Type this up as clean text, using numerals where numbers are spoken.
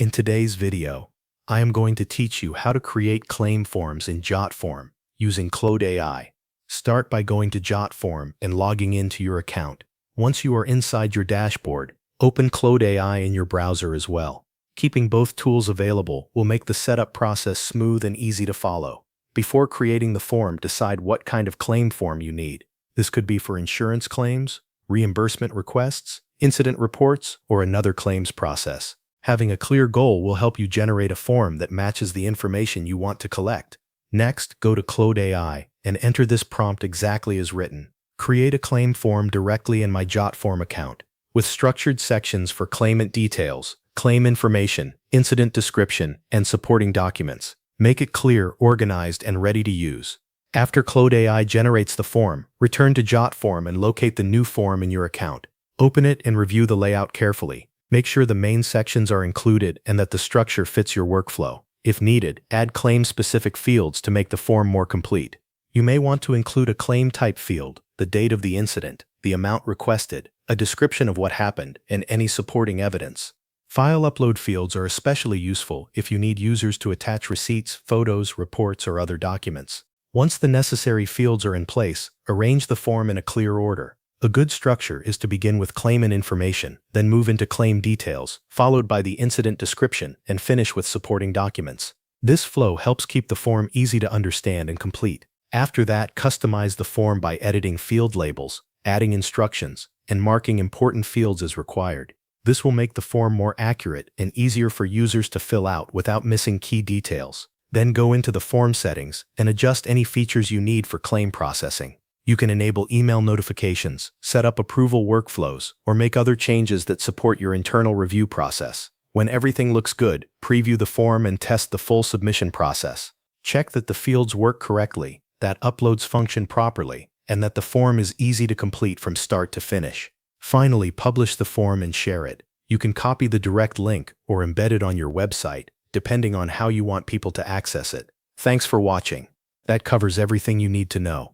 In today's video, I am going to teach you how to create claim forms in Jotform using Claude AI. Start by going to Jotform and logging into your account. Once you are inside your dashboard, open Claude AI in your browser as well. Keeping both tools available will make the setup process smooth and easy to follow. Before creating the form, decide what kind of claim form you need. This could be for insurance claims, reimbursement requests, incident reports, or another claims process. Having a clear goal will help you generate a form that matches the information you want to collect. Next, go to Claude AI and enter this prompt exactly as written. Create a claim form directly in my Jotform account, with structured sections for claimant details, claim information, incident description, and supporting documents. Make it clear, organized, and ready to use. After Claude AI generates the form, return to Jotform and locate the new form in your account. Open it and review the layout carefully. Make sure the main sections are included and that the structure fits your workflow. If needed, add claim-specific fields to make the form more complete. You may want to include a claim type field, the date of the incident, the amount requested, a description of what happened, and any supporting evidence. File upload fields are especially useful if you need users to attach receipts, photos, reports, or other documents. Once the necessary fields are in place, arrange the form in a clear order. A good structure is to begin with claimant information, then move into claim details, followed by the incident description, and finish with supporting documents. This flow helps keep the form easy to understand and complete. After that, customize the form by editing field labels, adding instructions, and marking important fields as required. This will make the form more accurate and easier for users to fill out without missing key details. Then go into the form settings and adjust any features you need for claim processing. You can enable email notifications, set up approval workflows, or make other changes that support your internal review process. When everything looks good, preview the form and test the full submission process. Check that the fields work correctly, that uploads function properly, and that the form is easy to complete from start to finish. Finally, publish the form and share it. You can copy the direct link or embed it on your website, depending on how you want people to access it. Thanks for watching. That covers everything you need to know.